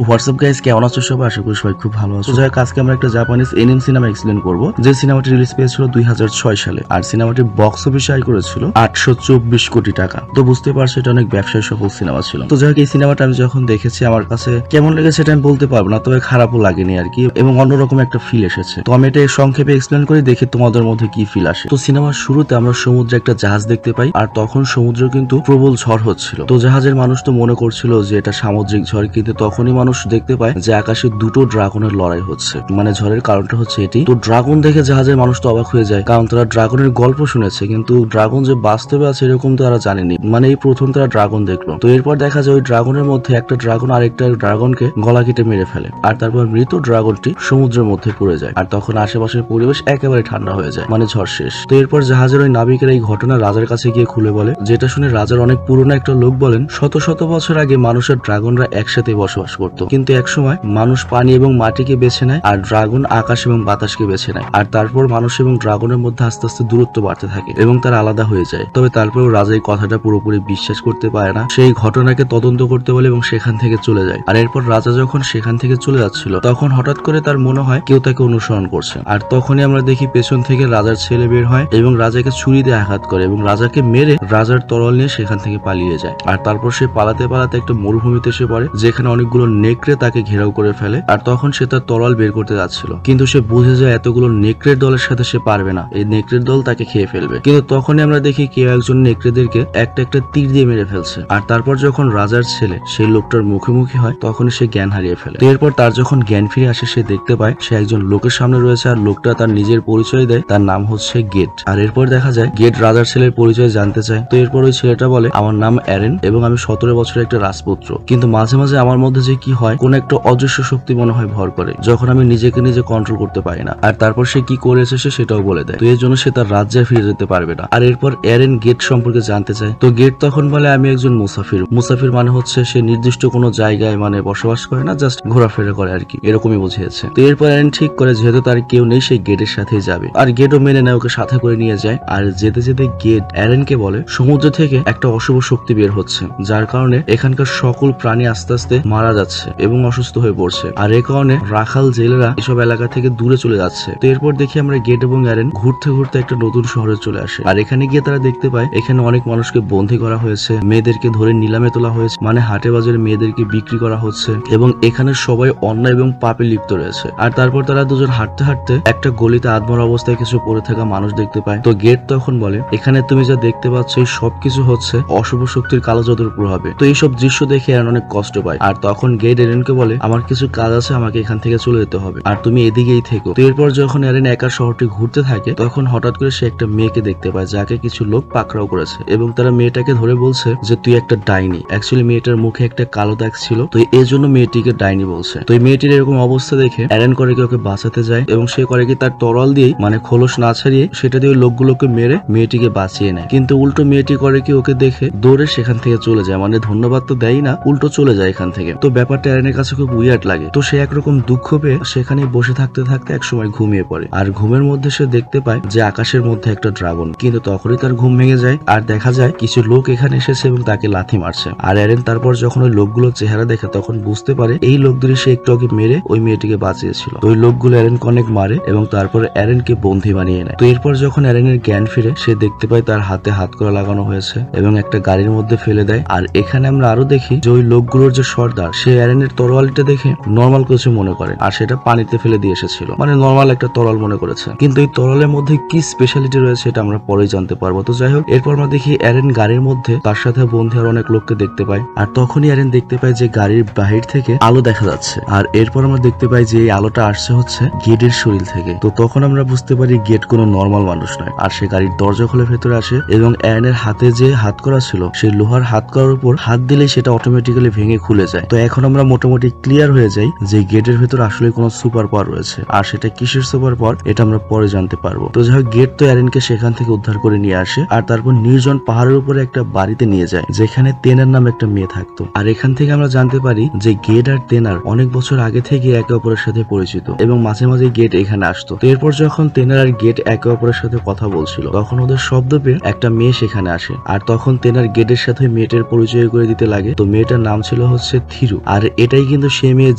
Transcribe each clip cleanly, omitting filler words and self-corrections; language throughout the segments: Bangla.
হোয়াটসঅ্যাপ গাইস, কেমন আছো সবাই? আশা করি সবাই খুব ভালো আছো। যাই হোক, আজকে আমরা একটা জাপানিজ এনিম সিনেমা এক্সপ্লেন করব, যে সিনেমাটি রিলিজ পেয়েছিল 2006 সালে, আর সিনেমাটি বক্স অফিসে আয় করেছিল 824 কোটি টাকা। তো বুঝতে পারছো এটা অনেক ব্যবসায় সফল সিনেমা ছিল। তো যাই হোক, এই সিনেমাটা আমি যখন দেখেছি আমার কাছে কেমন লেগেছে এটা আমি বলতে পারবো না, তবে খারাপও লাগেনি আর কি, এবং অন্যরকম একটা ফিল এসেছে। তো আমি এটা সংক্ষেপে এক্সপ্লেন করে দেখি তোমাদের মধ্যে কি ফিল আসে। তো সিনেমার শুরুতে আমরা সমুদ্রে একটা জাহাজ দেখতে পাই, আর তখন সমুদ্র কিন্তু প্রবল ঝড় হচ্ছিল। তো জাহাজের মানুষ তো মনে করছিল যে এটা সামুদ্রিক ঝড়, কিন্তু তখনই মানুষ দেখতে পায় যে আকাশে দুটো ড্রাগনের লড়াই হচ্ছে। মানে ঝড়ের কারণটা হচ্ছে এটি। তো ড্রাগন দেখে জাহাজের মানুষ তো অবাক হয়ে যায়, কারণ তারা ড্রাগনের গল্প শুনেছে, কিন্তু ড্রাগন যে বাস্তবে আছে এরকম তো তারা জানেনি। মানে এই প্রথম তারা ড্রাগন দেখলো। তো এরপর দেখা যায় ওই ড্রাগনের মধ্যে একটা ড্রাগন আরেকটা ড্রাগনকে গলা কেটে মেরে ফেলে, আর তারপর মৃত ড্রাগনটি সমুদ্রের মধ্যে পড়ে যায়। আর তখন আশেপাশের পরিবেশ একেবারে ঠান্ডা হয়ে যায়, মানে ঝড় শেষ। তো এরপর জাহাজের ওই নাবিকের এই ঘটনা রাজার কাছে গিয়ে খুলে বলে, যেটা শুনে রাজার অনেক পুরনো একটা লোক বলেন, শত শত বছর আগে মানুষের ড্রাগনরা একসাথে বসবাস করত, কিন্তু একসময় মানুষ পানি এবং মাটিকে বেছে নেয়, আর ড্রাগন আকাশ এবং বাতাসকে বেছে নেয়। আর তারপর মানুষ এবং ড্রাগনের মধ্যে আস্তে আস্তে দূরত্ব বাড়তে থাকে এবং তারা আলাদা হয়ে যায়। তবে তারপরেও রাজা এই কথাটা পুরোপুরি বিশ্বাস করতে পারে না। সেই ঘটনাকে তদন্ত করতে বলে এবং সেখান থেকে চলে যায়। আর এরপর রাজা যখন সেখান থেকে চলে যাচ্ছিল, তখন হঠাৎ করে তার মনে হয় কেউ তাকে অনুসরণ করছে। আর তখনই আমরা দেখি পেছন থেকে রাজার ছেলে বের হয় এবং রাজাকে ছুরি দিয়ে আঘাত করে এবং রাজাকে মেরে রাজার তরল নিয়ে সেখান থেকে পালিয়ে যায়। আর তারপর সে পালাতে পালাতে একটা মরুভূমিতে এসে পড়ে, যেখানে অনেকগুলো নেকড়ে তাকে ঘেরাও করে ফেলে। আর তখন সে তার তরল বের করতে যাচ্ছিল, কিন্তু সে বুঝে যায় এতগুলো নেকড়ের দলের সাথে সে পারবে না, এই নেকড়ের দল তাকে খেয়ে ফেলবে। কিন্তু তখনই আমরা দেখি কেউ একজন নেকড়েদেরকে একটা একটা তীর দিয়ে মেরে ফেলছে। আর তারপর যখন রাজার ছেলে সেই লোকটার মুখোমুখি হয়, তখনই সে জ্ঞান হারিয়ে ফেলে। তো এরপর তার যখন জ্ঞান ফিরে আসে, সে দেখতে পায় সে একজন লোকের সামনে রয়েছে, আর লোকটা তার নিজের পরিচয় দেয়, তার নাম হচ্ছে গেট। আর এরপর দেখা যায় গেট রাজার ছেলের পরিচয় জানতে চায়। তো এরপর ওই ছেলেটা বলে, আমার নাম অ্যারেন এবং আমি 17 বছরের একটা রাজপুত্র, কিন্তু মাঝে মাঝে আমার মধ্যে যে কি হয়, কোন একটা অদৃশ্য শক্তি মনে হয় ভর করে, যখন আমি নিজেকে নিজে কন্ট্রোল করতে পারি না। আর তারপর সে কি করেছে সে সেটাও বলে দেয়। তো এর জন্য সে তার রাজ্যে ফিরে যেতে পারবে না। আর এরপর অ্যারেন গেট সম্পর্কে জানতে চায়। তো গেট তখন বলে, আমি একজন মুসাফির। মুসাফির মানে হচ্ছে সে নির্দিষ্ট কোনো জায়গায় মানে বসবাস করে না, জাস্ট ঘোরাফেরা করে আর কি, এরকমই বুঝিয়েছে। তো এরপর অ্যারেন ঠিক করে যেহেতু তার কেউ নেই, সেই গেটের সাথেই যাবে। আর গেটও মেনে নেয়, ওকে সাথে করে নিয়ে যায়। আর যেতে যেতে গেট অ্যারেনকে বলে, সমুদ্র থেকে একটা অশুভ শক্তি বের হচ্ছে, যার কারণে এখানকার সকল প্রাণী আস্তে আস্তে মারা যাচ্ছে এবং অসুস্থ হয়ে পড়ছে। আর এই কারণে রাখাল জেলেরা এসব এলাকা থেকে দূরে চলে যাচ্ছে। তো এরপর দেখি আমরা গেট এবং অ্যারেন ঘুরতে ঘুরতে একটা নতুন শহরে চলে আসে। আর এখানে গিয়ে তারা দেখতে পায় এখানে অনেক মানুষকে বন্দী করা হয়েছে, মেয়েদেরকে ধরে নিলামে তোলা হয়েছে, মানে হাটে বাজারে মেয়েদেরকে বিক্রি করা হচ্ছে, এবং এখানে সবাই অন্যায় এবং পাপে লিপ্ত রয়েছে। আর তারপর তারা দুজন হাঁটতে হাঁটতে একটা গলিতে আধমরা অবস্থায় কিছু পড়ে থাকা মানুষ দেখতে পায়। তো গেট তখন বলে, এখানে তুমি যা দেখতে পাচ্ছ এই সবকিছু হচ্ছে অশুভ শক্তির কালো জাদুর প্রভাবে। তো এইসব দৃশ্য দেখে অ্যারেন অনেক কষ্ট পায়। আর তখন গেট অ্যারেনকে বলে, আমার কিছু কাজ আছে, আমাকে এখান থেকে চলে যেতে হবে, আর তুমি এদিকেই থেকো। তো এরপর যখন অ্যারেন একা শহরটি ঘুরতে থাকে, তখন হঠাৎ করে সে একটা মেয়েকে দেখতে পায়, যাকে কিছু লোক পাকড়াও করেছে, এবং তারা মেয়েটাকে ধরে বলছে যে তুই একটা ডাইনি। অ্যাকচুয়ালি মেয়েটার মুখে একটা কালো দাগ ছিল, তো এই জন্য মেয়েটিকে ডাইনি বলছে। তো এই মেয়েটির এরকম অবস্থা দেখে অ্যারেন করে কি ওকে বাঁচাতে যায়, এবং সে করে কি তার তরল দিয়েই মানে খোলস না ছাড়িয়ে সেটা দিয়ে ওই লোকগুলোকে মেরে মেয়েটিকে বাঁচিয়ে নেয়। কিন্তু উল্টো মেয়েটি করে কি ওকে দেখে দৌড়ে সেখান থেকে চলে যায়, মানে ধন্যবাদ তো দেয় না, উল্টো চলে যায় এখান থেকে। তো ব্যাপারটা অ্যারেনের কাছে খুব উইয়ার্ড লাগে। তো সে একরকম দুঃখ পেয়ে সেখানে বসে থাকতে থাকতে একসময় ঘুমিয়ে পড়ে। আর ঘুমের মধ্যে সে দেখতে পায় যে আকাশের মধ্যে একটা ড্রাগন, কিন্তু তখনই তার ঘুম ভেঙে যায়। আর দেখা যায় কিছু লোক এখানে এসেছে এবং তাকে লাথি মারছে। আর অ্যারেন তারপর যখন ওই লোকগুলোর চেহারা দেখে, তখন বুঝতে পারে এই লোকদের সে একটু আগে মেরে ওই মেয়েটিকে বাঁচিয়েছিল। তো ওই লোকগুলো অ্যারেনকে অনেক মারে এবং তারপর অ্যারেনকে বন্দী বানিয়ে নেয়। তো এরপর যখন অ্যারেনের জ্ঞান ফিরে, সে দেখতে পায় তার হাতে হাতকড়া লাগানো হয়েছে এবং একটা গাড়ির মধ্যে ফেলে দেয়। আর এখানে আমরা আরো দেখি যে ওই লোকগুলোর যে সর্দার, সে অ্যারেনের তরোয়ালটা দেখে নর্মাল কিছু মনে করে, আর সেটা পানিতে ফেলে দিয়ে এসেছিল, মানে নর্মাল একটা তরল মনে করেছে। কিন্তু এই তরলের মধ্যে কি স্পেশালিটি রয়েছে এটা আমরা পরেই জানতে পারবো। তো যাই হোক, এরপর আমরা দেখি অ্যারেন গাড়ির মধ্যে তার সাথে বন্ধু আর অনেক লোককে দেখতে পায়। আর তখনই অ্যারেন দেখতে পায় যে গাড়ির বাহির থেকে আলো দেখা যাচ্ছে। আর এরপর আমরা দেখতে পাই যে এই আলোটা আসছে হচ্ছে গেটের শরীর থেকে। তো তখন আমরা বুঝতে পারি গেট কোনো নর্মাল মানুষ নয়। আর সে গাড়ির দরজা খুলে ভেতরে আসে এবং অ্যারেনের হাতে যে হাত করা ছিল, সেই লোহার হাত করার উপর হাত দিলে সেটা অটোমেটিক্যালি ভেঙে খুলে যায়। তো এখন আমরা মোটামুটি ক্লিয়ার হয়ে যাই যে গেটের ভেতর আসলে কোনো সুপার পাওয়ার রয়েছে, আর সেটা কিসের সুপার পাওয়ার এটা আমরা পরে জানতে পারবো। তো যাই হোক, গেট তো অ্যারেনকে সেখান থেকে উদ্ধার করে নিয়ে আসে, আর তারপর নির্জন পাহাড়ের উপরে একটা বাড়িতে নিয়ে যায়, যেখানে তেনার নামে একটা মেয়ে থাকতো। আর এখান থেকে আমরা জানতে পারি যে গেট আর তেনার অনেক বছর আগে থেকে একে অপরের সাথে পরিচিত, এবং মাঝে মাঝে গেট এখানে আসতো। তো এরপর যখন তেনার আর গেট একে অপরের সাথে কথা বলছিল, তখন ওদের শব্দ পেয়ে একটা মেয়ে সেখানে আসে। আর তখন তেনার গেটের সাথে মেয়েটার পরিচয় করে দিতে লাগে। তো মেয়েটার নাম ছিল হচ্ছে থিরু। আর এটাই কিন্তু সে মেয়ে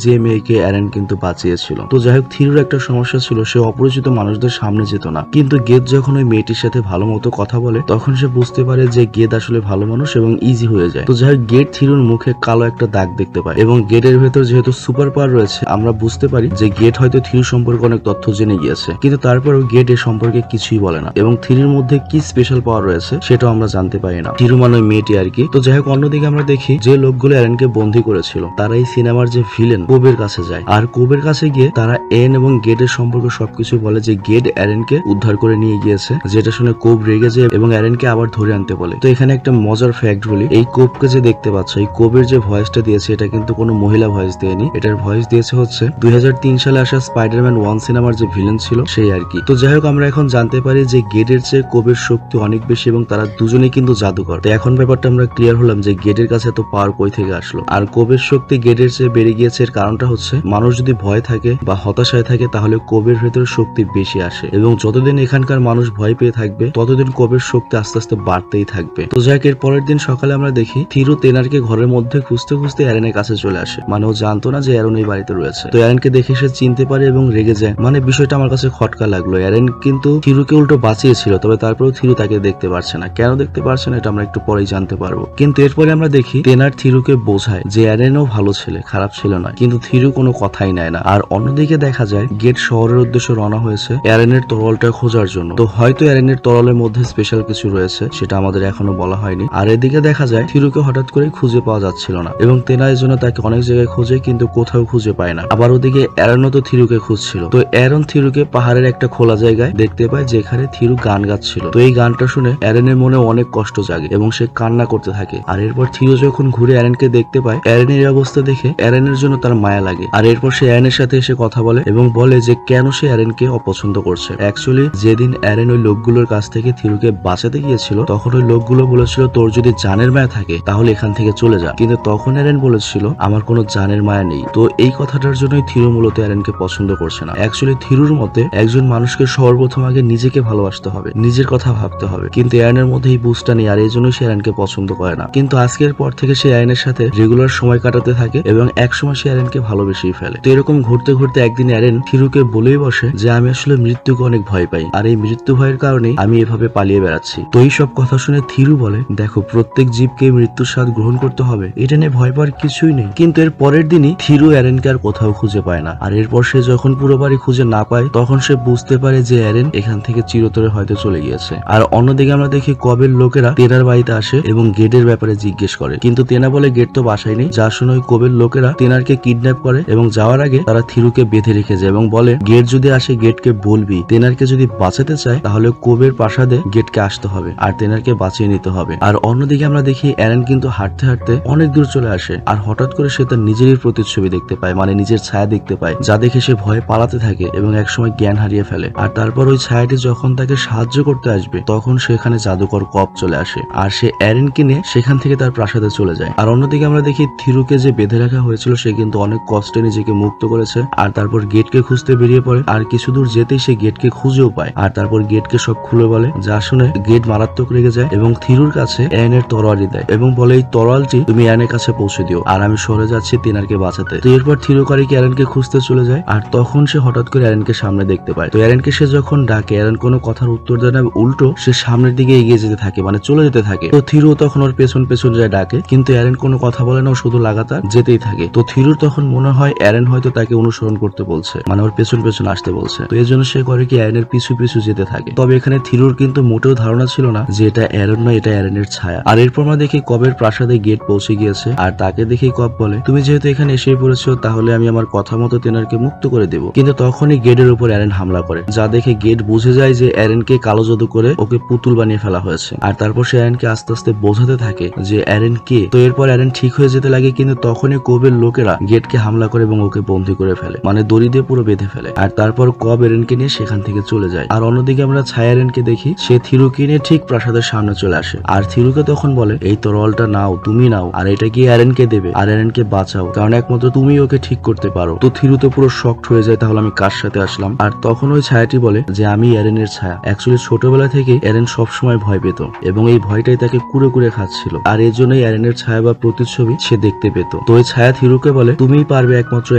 যে মেয়েকে অ্যারেন কিন্তু বাঁচিয়েছিল। তো যাই হোক, থিরুর একটা সমস্যা ছিল, সে অপরিচিত মানুষদের সামনে যেত না। কিন্তু গেদ যখন ওই মেয়েটির সাথে ভালো মতো কথা বলে তখন সে বুঝতে পারে যে গেদ আসলে ভালো মানুষ এবং ইজি হয়ে যায়। তো যাই হোক, গেদ থিরুর মুখে কালো একটা দাগ দেখতে পায় এবং গেটের ভেতর যেহেতু সুপার পাওয়ার রয়েছে আমরা বুঝতে পারি যে গেট হয়তো থিরু সম্পর্কে অনেক তথ্য জেনে গিয়েছে, কিন্তু তারপরেও গেট এ সম্পর্কে কিছুই বলে না এবং থিরুর মধ্যে কি স্পেশাল পাওয়ার রয়েছে সেটাও আমরা জানতে পারি না। থিরু মানে মেয়েটি আর কি। তো যাই হোক, অন্যদিকে আমরা দেখি যে লোকগুলো অ্যারেনকে বন্দী করেছিল তারা এই সিনেমার যে ভিলেন কোবের কাছে যায়, আর কোবের কাছে গিয়ে তারা এন এবং গেটের সম্পর্কে সবকিছু বলে যে গেট অ্যারেনকে উদ্ধার করে নিয়ে গিয়েছে, যেটা শুনে কোব রেগে যায় এবং অ্যারেনকে আবার ধরে আনতে বলে। তো এখানে একটা মজার ফ্যাক্ট বলি, এই কোবকে যে দেখতে পাচ্ছ, এই কোবের যে ভয়েসটা দিয়েছে এটা কিন্তু কোনো মহিলা ভয়েস দেয়নি, এটার ভয়েস দিয়েছে হচ্ছে 2003 সালে আসা স্পাইডারম্যান 1 সিনেমার যে ভিলেন ছিল সেই আর কি। তো যাই হোক, আমরা এখন জানতে পারি যে গেটের চেয়ে কোবের শক্তি অনেক বেশি এবং তারা দুজনেই কিন্তু জাদুকর। তো এখন ব্যাপারটা আমরা ক্লিয়ার হলাম যে গেটের কাছে এত পাওয়ার কই থেকে আসলো। আর কোবের শক্তি গেটের চেয়ে বেড়ে গিয়েছে, এর কারণটা হচ্ছে মানুষ যদি ভয় থাকে বা হতাশায় থাকে তাহলে কোবের ভেতরে শক্তি বেশি আসে এবং যতদিন এখানকার মানুষ ভয় পেয়ে থাকবে ততদিন কোবের শক্তি আস্তে আস্তে বাড়তেই থাকবে। তো যাই হোক, এর পরের দিন সকালে আমরা দেখি থিরু তেনারকে ঘরের মধ্যে খুঁজতে খুঁজতে অ্যারেনের কাছে চলে আসে। মানে ও জানতো না যে অ্যারন এই বাড়িতে রয়েছে। তো অ্যারেনকে দেখে সে চিনতে পারে এবং রেগে যায়। মানে বিষয়টা আমার কাছে খটকা লাগলো। অ্যারেন কিন্তু থিরুকে উল্টো বাঁচিয়েছিল, তবে তারপরেও থিরু তাকে দেখতে পারছে না। কেন দেখতে পারছে না এটা আমরা একটু পরেই জানতে পারবো। কিন্তু এরপরে আমরা দেখি তেনার থিরুকে বোঝায় যে অ্যারেনও ভালো ছেলে, খারাপ ছেলে নয়, কিন্তু থিরু কোনো কথাই নেয় না। আর অন্যদিকে দেখা যায় গেট শহরের উদ্দেশ্যে রওনা হয়েছে অ্যারেনের তরলটা খোঁজার জন্য। তো হয়তো অ্যারেনের তরলের মধ্যে স্পেশাল কিছু রয়েছে, সেটা আমাদের এখনো বলা হয়নি। আর এদিকে দেখা যায় থিরুকে হঠাৎ করে খুঁজে পাওয়া যাচ্ছিল না এবং তেনা এর জন্য তাকে অনেক জায়গায় খুঁজে কিন্তু কোথাও খুঁজে পায় না। আবার ওদিকে অ্যারনও তো থিরুকে খুঁজছিল। তো অ্যারন থিরুকে পাহাড়ের একটা খোলা জায়গায় দেখতে পায় যেখানে থিরু গান গাচ্ছিল। তো এই গানটা শুনে অ্যারেনের মনে অনেক কষ্ট জাগে এবং সে কান্না করতে থাকে। আর এরপর থিরু যখন ঘুরে অ্যারেনকে দেখতে পায়, অ্যারেনের অবস্থা দেখে অ্যারেনের জন্য তার মায়া লাগে। আর এরপর সে অ্যারেনের সাথে এসে কথা বলে এবং বলে যে কেন সে অ্যারেনকে অপছন্দ করছে। অ্যাকচুয়ালি যেদিন অ্যারেন ওই লোকগুলোর কাছ থেকে থিরুকে বাঁচাতে গিয়েছিল তখন ওই লোকগুলো বলেছিল তোর যদি জানের মায়া থাকে তাহলে এখান থেকে চলে যা, কিন্তু তখন অ্যারেন বলেছিল আমার কোনো জানের মায়া নেই। তো এই কথাটার জন্যই থিরু মূলত অ্যারেনকে পছন্দ করছে না। অ্যাকচুয়ালি থিরুর মতে একজন মানুষকে সর্বপ্রথম আগে নিজেকে ভালোবাসতে হবে, নিজের কথা ভাবতে হবে, কিন্তু অ্যারেনের মধ্যে এই বুঝটা নেই। আর এই জন্যই সে অ্যারেনকে পছন্দ করে না। কিন্তু আজকের পর থেকে সে অ্যারেনের সাথে রেগুলার সময় কাটাতে থাকে এবং একসময় সে অ্যারেনকে ভালোবেসেই ফেলে। তো এরকম ঘুরতে ঘুরতে একদিন অ্যারেন থিরুকে বলেই বসে যে আমি আসলে মৃত্যুকে অনেক ভয় পাই, আর এই মৃত্যু ভয়ের কারণেই আমি এভাবে পালিয়ে বেড়াচ্ছি। তো এই সব কথা শুনে থিরু বলে দেখো, প্রত্যেক জীবকে মৃত্যুর স্বাদ গ্রহণ করতে হবে, এটা নিয়ে ভয় পাওয়ার কিছুই নেই। কিন্তু এর পরের দিনই থিরু অ্যারেনকে আর কোথাও খুঁজে পায় না। আর এরপর সে যখন পুরো বাড়ি খুঁজে না পায় তখন সে বুঝতে পারে যে অ্যারেন এখান থেকে চিরতরে হয়তো চলে গিয়েছে। আর অন্যদিকে আমরা দেখি কবের লোকেরা তেনার বাড়িতে আসে এবং গেটের ব্যাপারে জিজ্ঞেস করে, কিন্তু তেনা বলে গেট তো বাসায় নেই। যা শুনে ওই কবের লোকেরা তেনারকে কিডন্যাপ করে এবং যাওয়ার আগে তারা থিরুকে বেঁধে রেখে যায় এবং বলে গেট যদি আসে গেটকে বলবি তেনারকে যদি বাঁচাতে চায় তাহলে কোবের প্রাসাদে গেটকে আসতে হবে আর তেনারকে বাঁচিয়ে নিতে হবে। আর অন্যদিকে আমরা দেখি অ্যারেন কিন্তু হাঁটতে হাঁটতে অনেক দূর চলে আসে আর হঠাৎ করে সে তার নিজেরই প্রতিচ্ছবি দেখতে পায়, মানে নিজের ছায়া দেখতে পায়, যা দেখে সে ভয়ে পালাতে থাকে এবং একসময় জ্ঞান হারিয়ে ফেলে। আর তারপর ওই ছায়াটি যখন তাকে সাহায্য করতে আসবে তখন সেখানে জাদুকর কপ চলে আসে আর সে অ্যারেনকে নিয়ে সেখান থেকে তার প্রাসাদে চলে যায়। আর অন্যদিকে আমরা দেখি থিরুকে যে বেঁধে রাখা হয়েছিল সে কিন্তু অনেক কষ্টে নিজেকে মুক্ত করেছে আর তারপর গেটকে খুঁজতে বেরিয়ে পড়ে। আর কিছু দূর যেতেই সে গেটকে খুঁজেও পায় আর তারপর গেটকে সব খুলে বলে, যা শুনে গেট মারাত্মক রেগে যায় এবং থিরুর কাছে অ্যারেনের তরোয়ারি দেয় এবং বলে এই তরোয়ালটি তুমি অ্যারেনের কাছে পৌঁছে দিও আর আমি সরে যাচ্ছি তেনারকে বাঁচাতে। তো এরপর থিরুকারীকে অ্যারেনকে খুঁজতে চলে যায় আর তখন সে হঠাৎ করে অ্যারেনকে সামনে দেখতে পায়। তো অ্যারেনকে সে যখন ডাকে অ্যারেন কোনো কথার উত্তর দেয় না, উল্টো সে সামনের দিকে এগিয়ে যেতে থাকে, মানে চলে যেতে থাকে। তো থিরু তখন ওর পেছন পেছন যায় ডাকে, কিন্তু অ্যারেন কোনো কথা বলে না, ও শুধু লাগাতার যেতেই থাকে। তো থিরুর তখন মনে হয় অ্যারেন হয়তো তাকে অনুসরণ করতে বলছে, মানে ওর পেছন পেছন আসতে বলছে। তো এর জন্য সে করে কি অ্যারেনের পিছু পিছু যেতে থাকে। তবে এখানে থিরুর কিন্তু মোটেও ধারণা ছিল না যে এটা অ্যারেন নয়, এটা অ্যারেনের ছায়া। আর এরপর আমরা দেখি কবের প্রাসাদে গেট পৌঁছে গিয়েছে আর তাকে দেখি কব বলে তুমি যেহেতু এখানে এসেই পড়েছো তাহলে আমি আমার কথা মতো তেনারকে মুক্ত করে দেব। কিন্তু তখনই গেটের উপর অ্যারেন হামলা করে, যা দেখে গেট বুঝে যায় যে অ্যারেনকে কালো জাদু করে ওকে পুতুল বানিয়ে ফেলা হয়েছে। আর তারপর সে অ্যারেনকে আস্তে আস্তে বোঝাতে থাকে যে অ্যারেন কে। তো এরপর অ্যারেন ঠিক হয়ে যেতে লাগে, কিন্তু তখনই কবের লোকেরা গেটকে হামলা করে এবং ওকে বন্দী করে ফেলে, মানে দড়ি দিয়ে পুরো বেঁধে ফেলে। আর তারপর কব অ্যারেনকে নিয়ে সেখান থেকে চলে যায়। আর অন্যদিকে আমরা ছায়া অ্যারেনকে দেখি সে থিরুকে নিয়ে ঠিক প্রাসাদের সামনে চলে আসে আর থিরুকে তখন বলে এই তরোয়ালটা নাও, তুমি নাও আর এটা গিয়ে অ্যারেনকে দেবে আর অ্যারেনকে বাঁচাও, কারণ একমাত্র তুমি ওকে ঠিক করতে পারো। তো থিরু তো পুরো শকড হয়ে যায়, তাহলে আমি কার সাথে আসলাম। আর তখন ওই ছায়াটি বলে যে আমি অ্যারেনের ছায়া। অ্যাকচুয়ালি ছোটবেলা থেকে অ্যারেন সবসময় ভয় পেত এবং এই ভয়টাই তাকে কুড়ে কুড়ে খাচ্ছিল আর এর জন্যই অ্যারেনের ছায়া বা প্রতিচ্ছবি সে দেখতে পেত। তো তো ওই ছায়া থিরুকে বলে তুমিই পারবে একমাত্র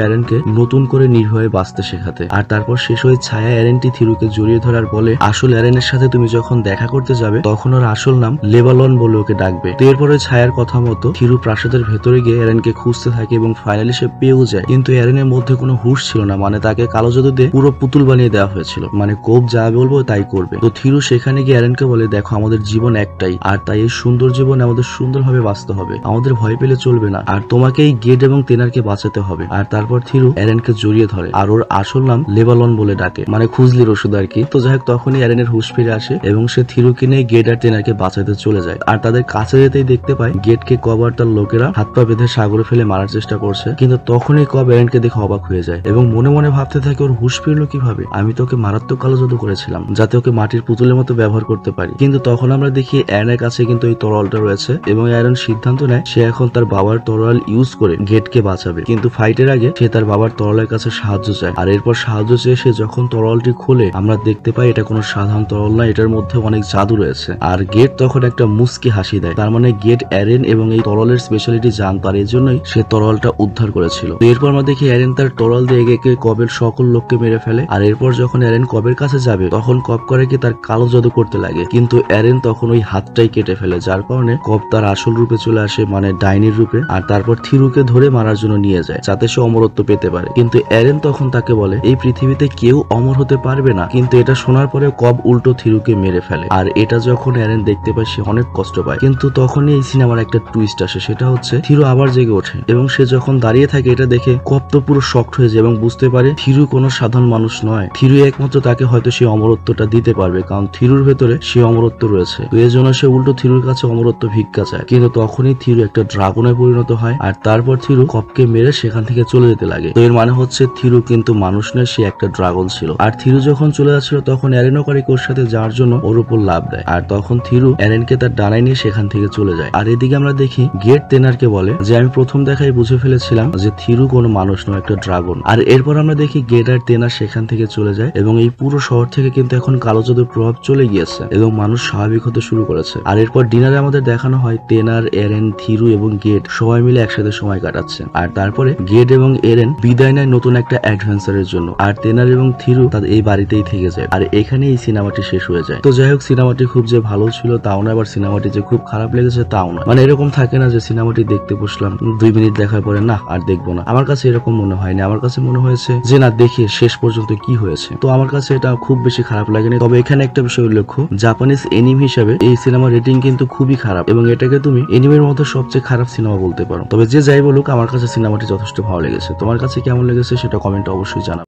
এরেনকে নতুন করে নির্ভয়ে বাঁচতে শেখাতে। আর তারপর শেষ ওই ছায়া এরেনটি থিরুকে জড়িয়ে ধরার বলে আসল এরেনের সাথে তুমি যখন দেখা করতে যাবে তখন ওর আসল নাম লেবালন বলে ওকে ডাকবে। তো এরপরে ছায়ার কথা মতো থিরু প্রাসাদের ভেতরে গিয়ে এরেনকে খুঁজতে থাকে এবং ফাইনালি সে পেয়েও যায়। কিন্তু এরেনের মধ্যে কোনো হুঁশ ছিল না, মানে তাকে কালো জাদু দিয়ে পুরো পুতুল বানিয়ে দেওয়া হয়েছিল, মানে কোপ যা বলবো তাই করবে। তো থিরু সেখানে গিয়ে এরেনকে বলে দেখো আমাদের জীবন একটাই, আর তাই এই সুন্দর জীবন আমাদের সুন্দরভাবে বাঁচতে হবে, আমাদের ভয় পেলে চলবে না, আর তোমাকে এই গেট এবং তেনারকে বাঁচাতে হবে। আর তারপর থিরু এরেনকে জড়িয়ে ধরে আর ওর আসল নাম লেবালন বলে ডাকে, মানে খুঁজলির ওষুধ আর কি। তো যাই হোক তখনই এরেনের হুঁশ ফিরে আসে এবং সে থিরুকে নিয়ে গেট আর তেনারকে বাঁচাতে চলে যায়। আর তাদের কাছে যেতেই দেখতে পায় গেটকে কব আর তার লোকেরা হাত পা বেঁধে সাগরে ফেলে মারার চেষ্টা করছে। কিন্তু তখনই কব এরেনকে দেখে অবাক হয়ে যায় এবং মনে মনে ভাবতে থাকে ওর হুঁশ ফিরলো কিভাবে, আমি তো ওকে মারাত্মক কালো জাদু করেছিলাম যাতে ওকে মাটির পুতুলের মতো ব্যবহার করতে পারি। কিন্তু তখন আমরা দেখি এরেনের কাছে কিন্তু এই তরোয়ালটা রয়েছে এবং এরেন সিদ্ধান্ত নেয় সে এখন তার বাবার তরোয়াল ইউজ করে গেটকে বাঁচাবে। কিন্তু ফাইটের আগে সে তার বাবার তরোয়ালের কাছে সাহায্য চায়। আর এরপর সাহায্য চেয়ে সে যখন তরোয়ালটি খুলে আমরা দেখতে পাই এটা কোনো সাধারণ তরোয়াল না, এটার মধ্যে অনেক জাদু রয়েছে। আর গেট তখন একটা মুস্কি হাসি দেয়, তার মানে গেট এরেন এবং এই তরোয়ালের স্পেশালিটি জানতো আর এর জন্যই সে তরোয়ালটা উদ্ধার করেছিল। এরপর আমরা দেখি এরেন তার তরোয়াল দিয়ে একে কবের সকল লোককে মেরে ফেলে। আর এরপর যখন এরেন কবের কাছে যাবে তখন কব করে কি তার কালো জাদু করতে লাগে, কিন্তু এরেন তখন ওই হাতটাই কেটে ফেলে, যার কারণে কব তার আসল রূপে চলে আসে, মানে ডাইনির রূপে। আর তারপর থিরুকে ধরে মারার জন্য নিয়ে যায় যাতে সে অমরত্ব পেতে পারে। কিন্তু এরেন তখন তাকে বলে এই পৃথিবীতে কেউ অমর হতে পারবে না। কিন্তু এটা শোনার পরে কব উল্টো থিরুকে মেরে ফেলে। আর এটা যখন এরেন দেখতে পায় সে অনেক কষ্ট পায়। কিন্তু তখনই এই সিনেমার একটা টুইস্ট আসে, সেটা হচ্ছে থিরু আবার জেগে ওঠে এবং সে যখন দাঁড়িয়ে থাকে এটা দেখে কব তো পুরো শক্ট হয়ে যায় এবং বুঝতে পারে থিরু কোনো সাধারণ মানুষ নয়, থিরু একমাত্র তাকে হয়তো সেই অমরত্বটা দিতে পারবে, কারণ থিরুর ভেতরে সে অমরত্ব রয়েছে। তো এর জন্য সে উল্টো থিরুর কাছে অমরত্ব ভিক্ষা চায়। কিন্তু তখনই থিরু একটা ড্রাগনে পরিণত হয় আর তারপর থিরু কবকে মেরে সেখান থেকে চলে যেতে লাগে। তো এর মানে হচ্ছে থিরু কিন্তু মানুষ নয়, সে একটা ড্রাগন ছিল। আর থিরু যখন চলে যাচ্ছিল তখন এরেনও করে ওর সাথে যাওয়ার জন্য ওর উপর লাভ দেয়। আর তখন থিরু এরেনকে তার ডানায় নিয়ে সেখান থেকে চলে যায়। আর এদিকে আমরা দেখি গেট তেনারকে বলে যে আমি প্রথম দেখায় বুঝে ফেলেছিলাম যে থিরু কোনো মানুষ নয়, একটা ড্রাগন। আর এরপর আমরা দেখি গেট আর তেনার সেখান থেকে চলে যায় এবং এই পুরো শহর থেকে কিন্তু এখন কালো জাদুর প্রভাব চলে গিয়েছে এবং মানুষ স্বাভাবিক হতে শুরু করেছে। আর এরপর ডিনারে আমাদের দেখানো হয় তেনার, এরেন, থিরু এবং গেট সবাই মিলে একসাথে সময় কাটাচ্ছে। আর তারপরে গেট এবং এরেন বিদায় নেয় নতুন একটা অ্যাডভেঞ্চারের জন্য। আর তেনার এবং থিরু তাদের এই বাড়িতেই থেকে যায়। আর এখানে এই সিনেমাটি শেষ হয়ে যায়। তো যাই হোক সিনেমাটি খুব যে ভালো ছিল তাও না, আবার সিনেমাটি যে খুব খারাপ লেগেছে তাও না। মানে এরকম থাকে না যে সিনেমাটি দেখতে বসলাম 2 মিনিট দেখার পরে না আর দেখবো না, আমার কাছে এরকম মনে হয়নি। আমার কাছে মনে হয়েছে যে না দেখি শেষ পর্যন্ত কি হয়েছে। তো আমার কাছে এটা খুব বেশি খারাপ লাগেনি। তবে এখানে একটা বিষয় উল্লেখ্য, জাপানিজ এনিমে হিসেবে এই সিনেমার রেটিং কিন্তু খুবই খারাপ এবং এটাকে তুমি এনিমের মধ্যে সবচেয়ে খারাপ সিনেমা বলতে পারো। তবে যে যাই বলুক আমার কাছে সিনেমাটি যথেষ্ট ভালো লেগেছে। তোমার কাছে কেমন লেগেছে সেটা কমেন্টে অবশ্যই জানাও।